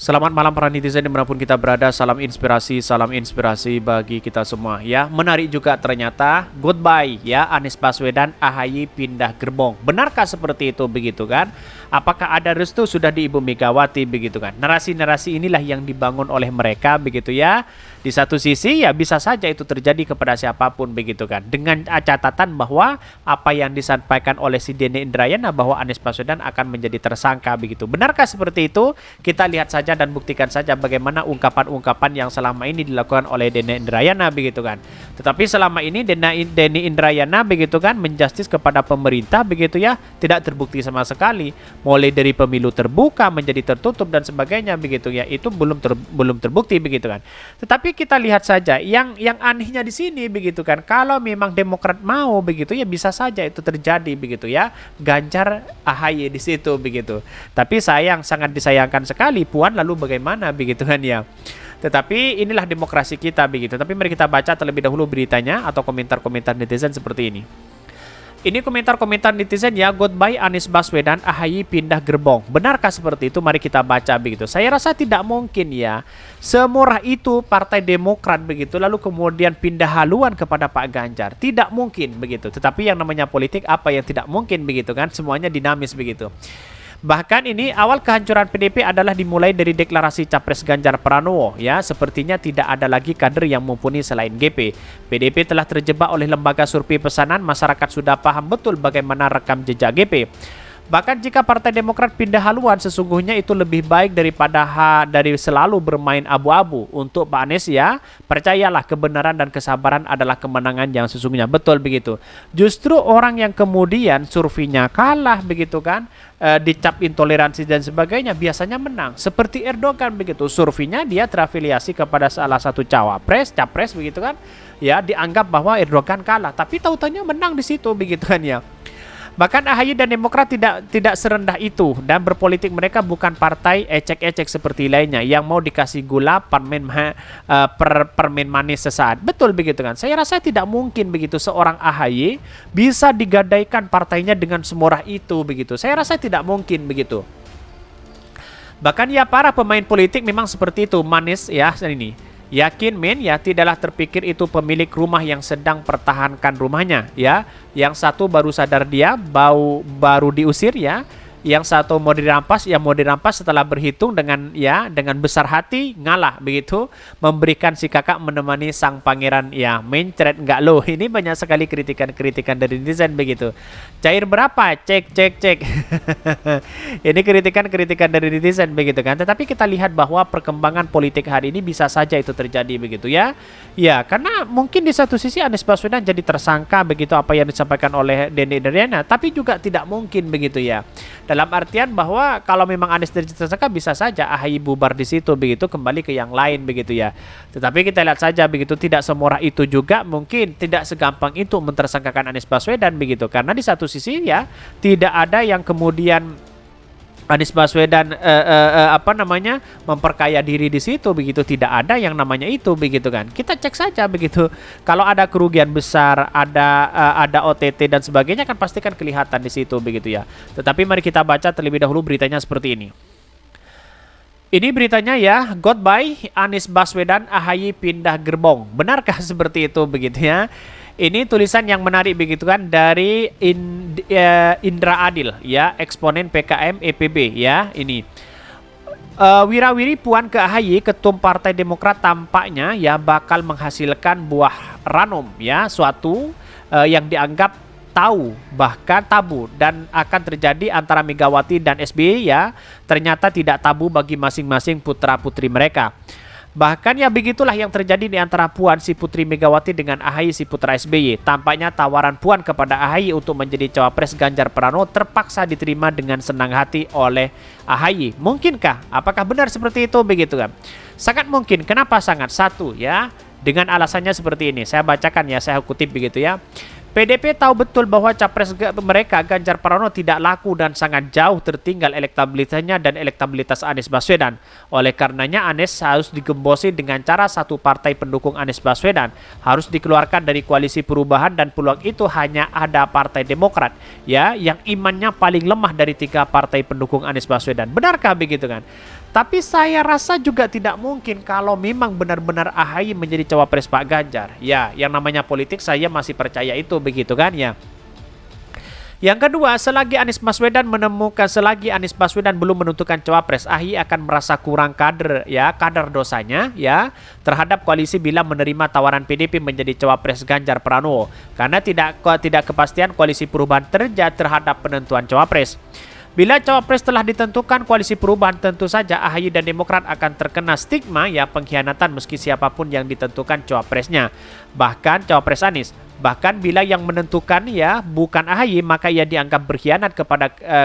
Selamat malam para netizen dimanapun kita berada. Salam inspirasi bagi kita semua ya. Menarik juga ternyata goodbye ya, Anies Baswedan, AHY pindah gerbong. Benarkah seperti itu begitu kan? Apakah ada restu sudah di Ibu Megawati begitu kan? Narasi-narasi inilah yang dibangun oleh mereka begitu ya. Di satu sisi ya bisa saja itu terjadi kepada siapapun begitu kan. Dengan catatan bahwa apa yang disampaikan oleh si Dene Indrayana bahwa Anies Baswedan akan menjadi tersangka begitu. Benarkah seperti itu? Kita lihat saja dan buktikan saja bagaimana ungkapan-ungkapan yang selama ini dilakukan oleh Dene Indrayana begitu kan. Tetapi selama ini Dene Indrayana begitu kan menjustis kepada pemerintah begitu ya, tidak terbukti sama sekali. Mulai dari pemilu terbuka menjadi tertutup dan sebagainya begitu ya, itu belum terbukti begitu kan. Tetapi kita lihat saja yang anehnya di sini begitu kan. Kalau memang Demokrat mau begitu ya bisa saja itu terjadi begitu ya. Ganjar AHY di situ begitu. Tapi sangat disayangkan sekali Puan, lalu bagaimana begitu kan ya. Tetapi inilah demokrasi kita begitu. Tapi mari kita baca terlebih dahulu beritanya atau komentar-komentar netizen seperti ini. Ini komentar-komentar netizen ya, goodbye Anies Baswedan, AHY pindah gerbong. Benarkah seperti itu? Mari kita baca begitu. Saya rasa tidak mungkin ya. Semurah itu Partai Demokrat begitu, lalu kemudian pindah haluan kepada Pak Ganjar. Tidak mungkin begitu. Tetapi yang namanya politik apa yang tidak mungkin begitu kan? Semuanya dinamis begitu. Bahkan ini awal kehancuran PDP adalah dimulai dari deklarasi Capres Ganjar Pranowo ya, sepertinya tidak ada lagi kader yang mumpuni selain GP. PDP telah terjebak oleh lembaga survei pesanan, masyarakat sudah paham betul bagaimana rekam jejak GP. Bahkan jika Partai Demokrat pindah haluan, sesungguhnya itu lebih baik daripada dari selalu bermain abu-abu. Untuk Pak Anies ya, percayalah kebenaran dan kesabaran adalah kemenangan yang sesungguhnya. Betul begitu. Justru orang yang kemudian surveinya kalah begitu kan, dicap intoleransi dan sebagainya, biasanya menang. Seperti Erdogan begitu, surveinya dia terafiliasi kepada salah satu capres begitu kan, ya dianggap bahwa Erdogan kalah, tapi tautannya menang di situ begitu kan ya. Bahkan AHY dan Demokrat tidak serendah itu, dan berpolitik mereka bukan partai ecek-ecek seperti lainnya yang mau dikasih gula permen manis sesaat. Betul begitu kan? Saya rasa tidak mungkin begitu seorang AHY bisa digadaikan partainya dengan semurah itu begitu. Saya rasa tidak mungkin begitu. Bahkan ya para pemain politik memang seperti itu, manis ya ini. Yakin men ya, tidaklah terpikir itu pemilik rumah yang sedang pertahankan rumahnya ya. Yang satu baru sadar dia baru diusir ya. Yang satu mau dirampas ya, mau dirampas setelah berhitung dengan besar hati ngalah begitu, memberikan si kakak menemani sang pangeran ya, mencret enggak loh. Ini banyak sekali kritikan dari netizen begitu. Cair berapa? Cek. Ini kritikan dari netizen begitu kan. Tetapi kita lihat bahwa perkembangan politik hari ini bisa saja itu terjadi begitu ya. Ya, karena mungkin di satu sisi Anies Baswedan jadi tersangka begitu apa yang disampaikan oleh Dene Indrayana, tapi juga tidak mungkin begitu ya. Dalam artian bahwa kalau memang Anies jadi tersangka bisa saja AHY bubar di situ begitu, kembali ke yang lain begitu ya. Tetapi kita lihat saja begitu, tidak semurah itu juga, mungkin tidak segampang itu mentersangkakan Anies Baswedan begitu. Karena di satu sisi ya tidak ada yang kemudian Anies Baswedan memperkaya diri di situ begitu, tidak ada yang namanya itu begitu kan. Kita cek saja begitu. Kalau ada kerugian besar, ada OTT dan sebagainya kan pasti kan kelihatan di situ begitu ya. Tetapi mari kita baca terlebih dahulu beritanya seperti ini. Ini beritanya ya, goodbye Anies Baswedan, AHY pindah gerbong. Benarkah seperti itu begitu ya? Ini tulisan yang menarik begitu kan dari Indra Adil ya, eksponen PKM EPB ya. Ini wirawiri Puan ke AHY, ketum Partai Demokrat tampaknya ya bakal menghasilkan buah ranum ya, suatu yang dianggap tahu bahkan tabu dan akan terjadi antara Megawati dan SBY ya, ternyata tidak tabu bagi masing-masing putra-putri mereka. Bahkan ya begitulah yang terjadi di antara Puan si putri Megawati dengan AHY si putra SBY. Tampaknya tawaran Puan kepada AHY untuk menjadi cawapres Ganjar Pranowo terpaksa diterima dengan senang hati oleh AHY. Mungkinkah? Apakah benar seperti itu begitu kan? Sangat mungkin. Kenapa sangat? Satu ya, dengan alasannya seperti ini. Saya bacakan ya, saya kutip begitu ya. PDP tahu betul bahwa capres mereka Ganjar Pranowo tidak laku dan sangat jauh tertinggal elektabilitasnya dan elektabilitas Anies Baswedan. Oleh karenanya Anies harus digembosi dengan cara satu partai pendukung Anies Baswedan harus dikeluarkan dari koalisi perubahan, dan peluang itu hanya ada Partai Demokrat ya, yang imannya paling lemah dari 3 partai pendukung Anies Baswedan. Benarkah begitu kan? Tapi saya rasa juga tidak mungkin kalau memang benar-benar AHY menjadi cawapres Pak Ganjar. Ya, yang namanya politik saya masih percaya itu begitu kan ya. Yang kedua, selagi Anies Baswedan belum menentukan cawapres, AHY akan merasa kurang kader dosanya ya terhadap koalisi bila menerima tawaran PDP menjadi cawapres Ganjar Pranowo karena tidak kepastian koalisi perubahan terhadap penentuan cawapres. Bila cawapres telah ditentukan koalisi perubahan, tentu saja AHY dan Demokrat akan terkena stigma ya pengkhianatan meski siapapun yang ditentukan cawapresnya. Bahkan cawapres Anies. Bahkan bila yang menentukan ya bukan AHY, maka ia dianggap berkhianat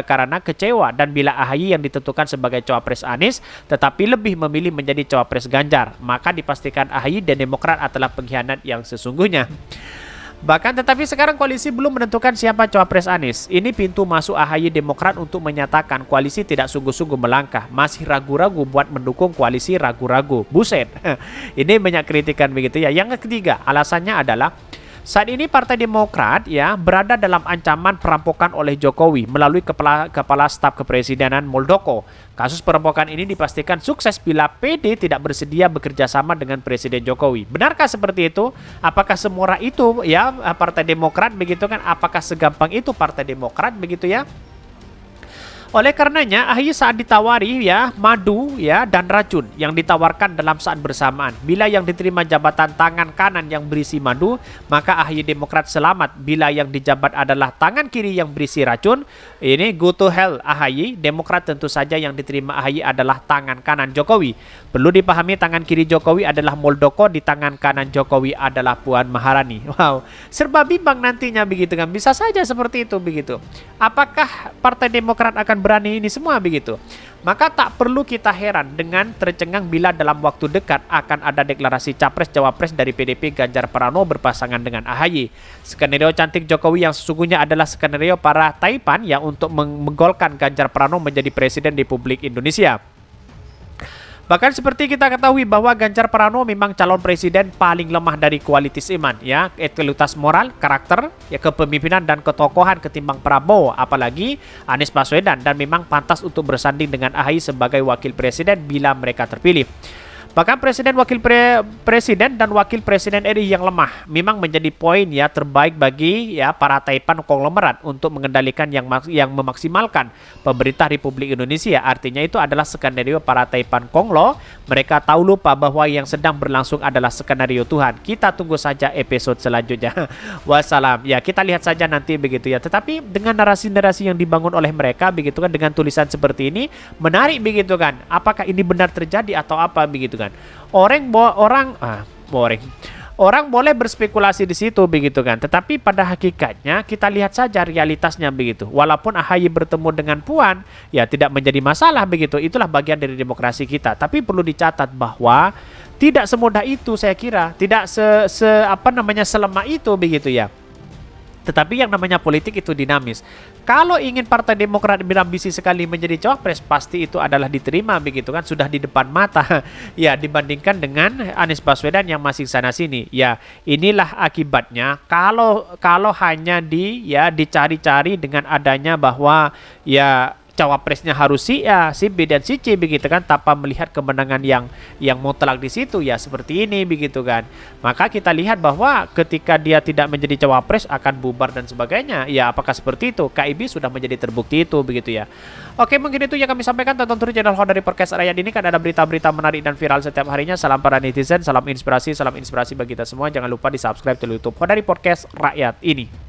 karena kecewa. Dan bila AHY yang ditentukan sebagai cawapres Anies tetapi lebih memilih menjadi cawapres Ganjar, maka dipastikan AHY dan Demokrat adalah pengkhianat yang sesungguhnya. Bahkan tetapi sekarang koalisi belum menentukan siapa cawapres Anies. Ini pintu masuk AHY Demokrat untuk menyatakan koalisi tidak sungguh-sungguh melangkah. Masih ragu-ragu buat mendukung koalisi ragu-ragu. Buset. Ini banyak kritikan begitu ya. Yang ketiga, alasannya adalah saat ini Partai Demokrat ya berada dalam ancaman perampokan oleh Jokowi melalui Kepala Staf Kepresidenan Muldoko. Kasus perampokan ini dipastikan sukses bila PD tidak bersedia bekerja sama dengan Presiden Jokowi. Benarkah seperti itu? Apakah semurah itu ya Partai Demokrat begitu kan? Apakah segampang itu Partai Demokrat begitu ya? Oleh karenanya, AHY saat ditawari ya madu ya dan racun yang ditawarkan dalam saat bersamaan. Bila yang diterima jabatan tangan kanan yang berisi madu, maka AHY Demokrat selamat. Bila yang dijabat adalah tangan kiri yang berisi racun, ini go to hell AHY. Demokrat tentu saja yang diterima AHY adalah tangan kanan Jokowi. Perlu dipahami tangan kiri Jokowi adalah Muldoko, di tangan kanan Jokowi adalah Puan Maharani. Wow, serba bimbang nantinya begitu kan. Bisa saja seperti itu begitu. Apakah Partai Demokrat akan berani ini semua begitu? Maka tak perlu kita heran dengan tercengang bila dalam waktu dekat akan ada deklarasi capres-cawapres dari PDP Ganjar Pranowo berpasangan dengan AHY. Skenario cantik Jokowi yang sesungguhnya adalah skenario para Taipan yang untuk menggolkan Ganjar Pranowo menjadi presiden Republik Indonesia. Bahkan seperti kita ketahui bahwa Ganjar Pranowo memang calon presiden paling lemah dari kualitas iman ya, integritas moral, karakter, ya kepemimpinan dan ketokohan ketimbang Prabowo, apalagi Anies Baswedan, dan memang pantas untuk bersanding dengan AHY sebagai wakil presiden bila mereka terpilih. Bahkan presiden dan wakil presiden RI yang lemah memang menjadi poin ya terbaik bagi ya para Taipan konglomerat untuk mengendalikan yang memaksimalkan pemerintah Republik Indonesia. Artinya itu adalah skenario para Taipan Konglo. Mereka tahu lupa bahwa yang sedang berlangsung adalah skenario Tuhan. Kita tunggu saja episode selanjutnya. Wassalam. Ya, kita lihat saja nanti begitu ya. Tetapi dengan narasi-narasi yang dibangun oleh mereka begitu kan, dengan tulisan seperti ini menarik begitu kan. Apakah ini benar terjadi atau apa begitu kan? Orang boleh berspekulasi di situ begitu kan, tetapi pada hakikatnya kita lihat saja realitasnya begitu. Walaupun AHY bertemu dengan Puan, ya tidak menjadi masalah begitu. Itulah bagian dari demokrasi kita. Tapi perlu dicatat bahwa tidak semudah itu, saya kira, tidak selemah itu begitu ya. Tetapi yang namanya politik itu dinamis. Kalau ingin Partai Demokrat berambisi sekali menjadi cawapres, pasti itu adalah diterima begitu kan, sudah di depan mata. Ya, dibandingkan dengan Anies Baswedan yang masih sana sini. Ya, inilah akibatnya kalau hanya dicari-cari dengan adanya bahwa ya cawapresnya harus si A, si B dan si C begitu kan, tanpa melihat kemenangan yang mutlak di situ ya seperti ini begitu kan. Maka kita lihat bahwa ketika dia tidak menjadi cawapres akan bubar dan sebagainya. Ya, apakah seperti itu? KIB sudah menjadi terbukti itu begitu ya. Oke, mungkin itu yang kami sampaikan. Tonton terus channel Hodari Podcast Rakyat ini kan ada berita-berita menarik dan viral setiap harinya. Salam para netizen, salam inspirasi bagi kita semua. Jangan lupa di subscribe di YouTube Hodari Podcast Rakyat ini.